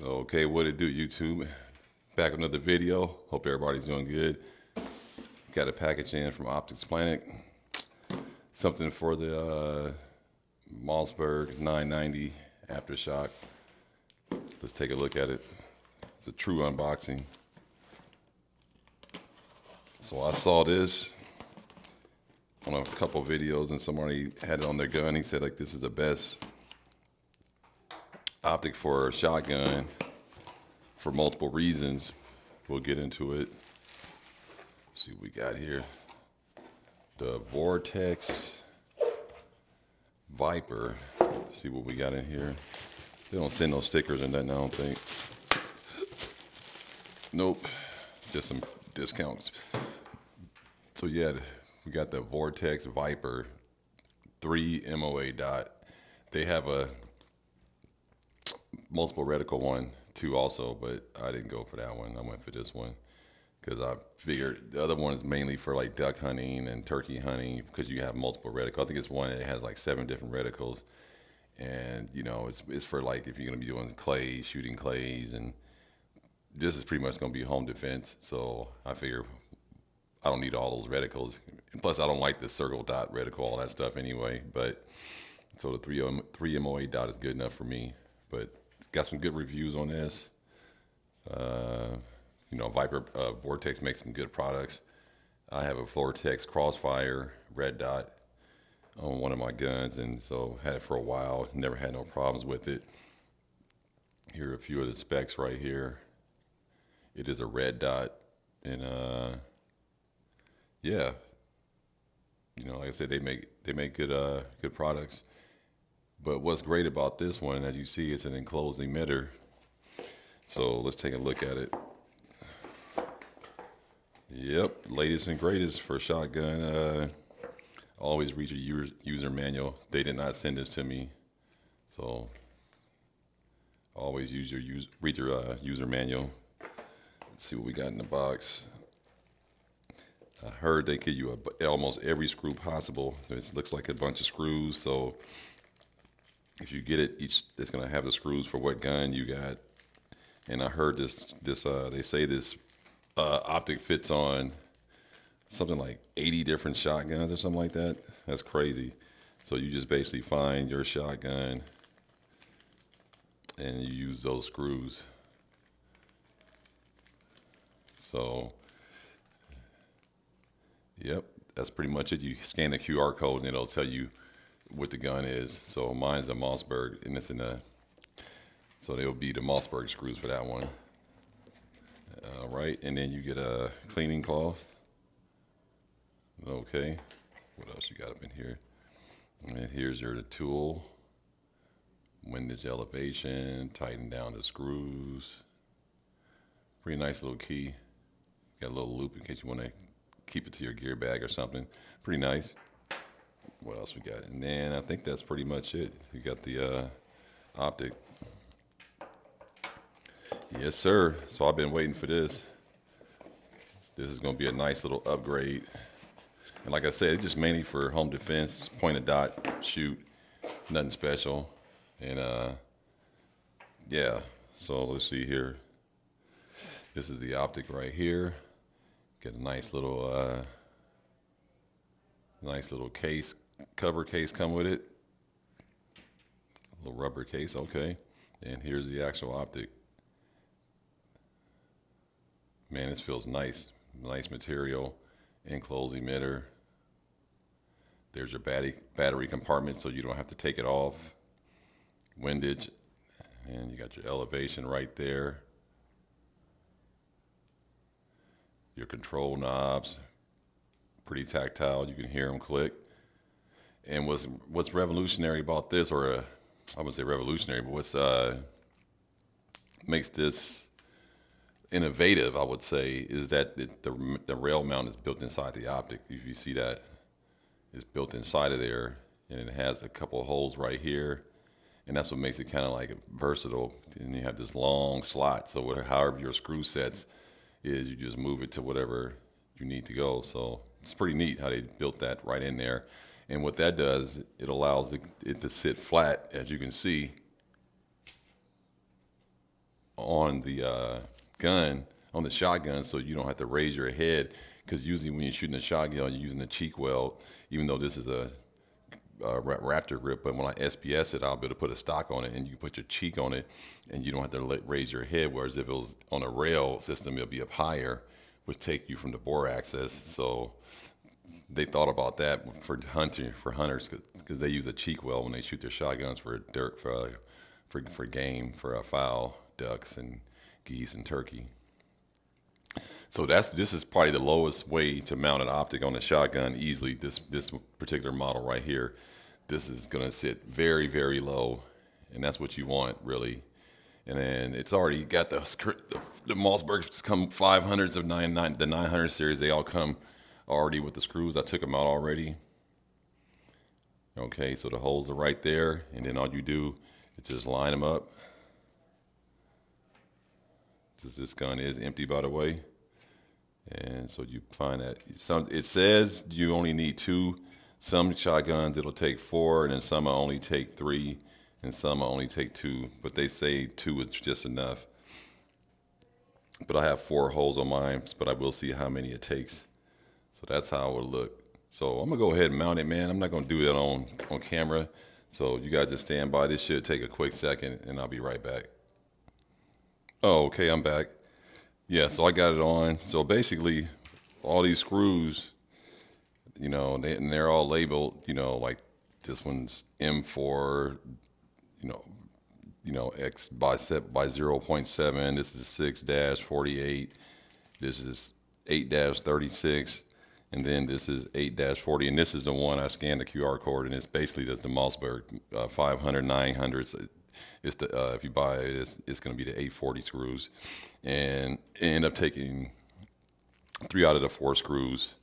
Okay, what it do, YouTube? Back with another video. Hope everybody's doing good. Got a package in from Optics Planet. Something for the Mossberg 990 Aftershock. Let's take a look at it. It's a true unboxing. So I saw this on a couple videos and somebody had it on their gun. He said like this is the best optic for a shotgun for multiple reasons. We'll get into it. Let's see what we got here. The Vortex Viper. Let's see what we got in here. They don't send no stickers or nothing, I don't think. Nope. Just some discounts. So yeah, we got the Vortex Viper 3 MOA dot. They have a multiple reticle one too also, but I didn't go for that one. I went for this one because I figured the other one is mainly for like duck hunting and turkey hunting because you have multiple reticles. I think it's one that has like 7 different reticles, and you know it's for like if you're gonna be doing clays, shooting clays, and this is pretty much gonna be home defense. So I figure I don't need all those reticles, and plus I don't like the circle dot reticle, all that stuff anyway. But so the 3 MOA dot is good enough for me. But got some good reviews on this. You know, Vortex makes some good products. I have a Vortex Crossfire red dot on one of my guns, and so had it for a while. Never had no problems with it. Here are a few of the specs right here. It is a red dot, and yeah, you know, like I said, they make good products. But what's great about this one, as you see, it's an enclosed emitter. So let's take a look at it. Yep, latest and greatest for shotgun. Always read your user manual. They did not send this to me, so always read your user manual. Let's see what we got in the box. I heard they give you almost every screw possible. It looks like a bunch of screws, so if you get it, it's gonna have the screws for what gun you got. And I heard they say this optic fits on something like 80 different shotguns or something like that. That's crazy. So you just basically find your shotgun and you use those screws. So, yep, that's pretty much it. You scan the QR code and it'll tell you what the gun is. So mine's a Mossberg, and it's so they'll be the Mossberg screws for that one. All right, and then you get a cleaning cloth. Okay, what else you got up in here? And here's your tool, windage elevation, tighten down the screws. Pretty nice little key. Got a little loop in case you want to keep it to your gear bag or something. Pretty nice. What else we got? And then I think that's pretty much it. You got the optic. Yes, sir. So I've been waiting for this. This is going to be a nice little upgrade. And like I said, it's just mainly for home defense. Just point a dot, shoot, nothing special. And yeah, so let's see here. This is the optic right here. Get a nice little case, cover case come with it. A little rubber case, okay. And here's the actual optic. Man, this feels nice. Nice material, enclosed emitter. There's your battery compartment so you don't have to take it off. Windage, and you got your elevation right there. Your control knobs, pretty tactile. You can hear them click. And what's revolutionary about this, or I wouldn't say revolutionary, but what's makes this innovative, I would say, is that the rail mount is built inside the optic. If you see that, it's built inside of there, and it has a couple of holes right here, and that's what makes it kind of like versatile. And you have this long slot, so however your screw sets is, you just move it to whatever you need to go. So it's pretty neat how they built that right in there. And what that does, it allows it to sit flat, as you can see, on the gun, on the shotgun, so you don't have to raise your head. Because usually when you're shooting a shotgun, you're using a cheek weld, even though this is a Raptor grip. But when I SPS it, I'll be able to put a stock on it, and you can put your cheek on it, and you don't have to raise your head. Whereas if it was on a rail system, it'll be up higher, which take you from the bore axis. So they thought about that for hunters, because they use a cheek weld when they shoot their shotguns for game, for fowl, ducks, and geese and turkey. So this is probably the lowest way to mount an optic on a shotgun easily. This particular model right here, this is going to sit very, very low, and that's what you want really. And then it's already got the Mossbergs come 500s of the 900 series. They all come already with the screws. I took them out already. Okay, so the holes are right there, and then all you do is just line them up. This gun is empty, by the way. And so you find that it says you only need 2. Some shotguns it'll take 4, and then some will only take 3, and some will only take 2. But they say 2 is just enough. But I have 4 holes on mine, but I will see how many it takes. So that's how it will look. So I'm gonna go ahead and mount it, man. I'm not gonna do that on camera. So you guys just stand by. This should take a quick second, and I'll be right back. Oh, okay, I'm back. Yeah, so I got it on. So basically, all these screws, they're all labeled, like this one's M4, X by 0.7. This is 6-48. This is 8-36. And then this is 8-40. And this is the one I scanned the QR code, and it's basically just the Mossberg 500, 900. It's the if you buy it, it's going to be the 840 screws, and end up taking 3 out of the 4 screws.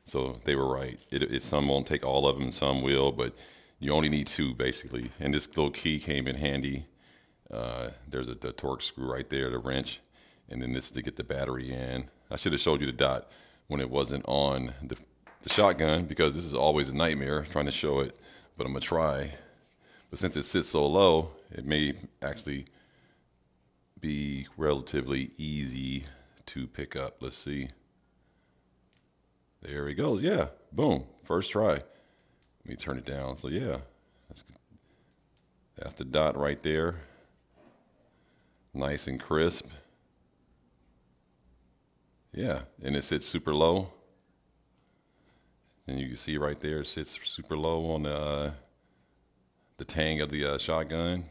So they were right. Some won't take all of them, some will, but you only need 2 basically. And this little key came in handy. There's the torque screw right there, the wrench, and then this is to get the battery in. I should have showed you the dot when it wasn't on the shotgun, because this is always a nightmare trying to show it, but I'm gonna try. But since it sits so low, it may actually be relatively easy to pick up. Let's see. There he goes. Yeah, boom, first try. Let me turn it down. So yeah, that's the dot right there. Nice and crisp. Yeah, and it sits super low. And you can see right there, it sits super low on the tang of the shotgun.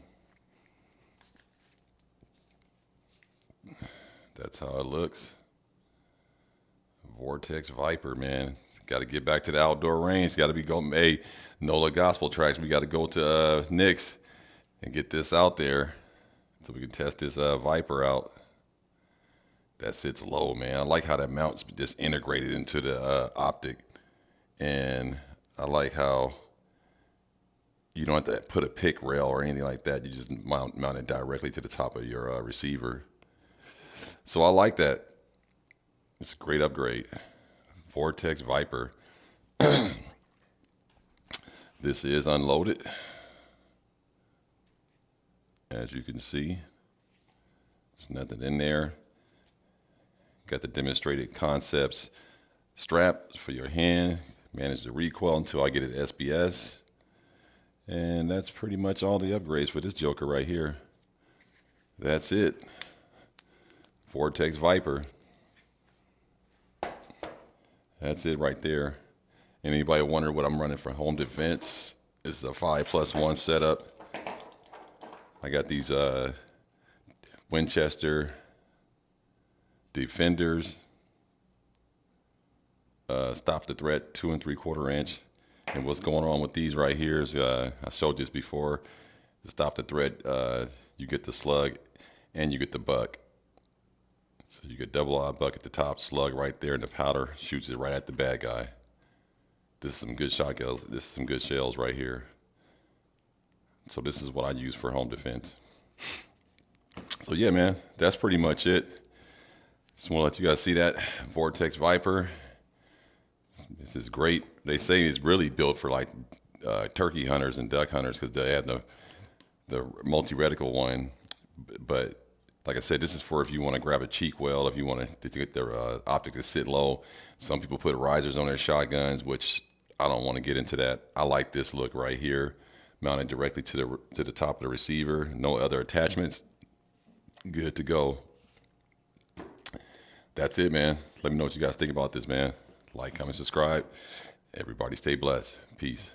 That's how it looks. Vortex Viper, man. Got to get back to the outdoor range. Got to be going. Hey, NOLA Gospel Tracks. We got to go to Nick's and get this out there so we can test this Viper out. That sits low, man. I like how that mount's just integrated into the optic, and I like how you don't have to put a pick rail or anything like that. You just mount it directly to the top of your receiver. So I like that. It's a great upgrade. Vortex Viper. This is unloaded. As you can see, there's nothing in there. Got the demonstrated concepts strap for your hand. Manage the recoil until I get it SBS. And that's pretty much all the upgrades for this joker right here. That's it. Vortex Viper. That's it right there. Anybody wonder what I'm running for home defense? This is a 5+1 setup. I got these Winchester Defenders. Stop the threat 2 3/4 inch. And what's going on with these right here is, I showed this before, to stop the threat, you get the slug and you get the buck. So you get double-aught buck at the top, slug right there, and the powder shoots it right at the bad guy. This is some good shotguns. This is some good shells right here. So this is what I use for home defense. So yeah, man, that's pretty much it. Just want to let you guys see that Vortex Viper. This is great. They say it's really built for like turkey hunters and duck hunters, because they have the multi-reticle one, but Like I said, this is for if you want to grab a cheek well, if you want to get their optic to sit low. Some people put risers on their shotguns, which I don't want to get into that. I like this look right here, mounted directly to the top of the receiver. No other attachments. Good to go. That's it, man. Let me know what you guys think about this, man. Like, comment, subscribe. Everybody stay blessed. Peace.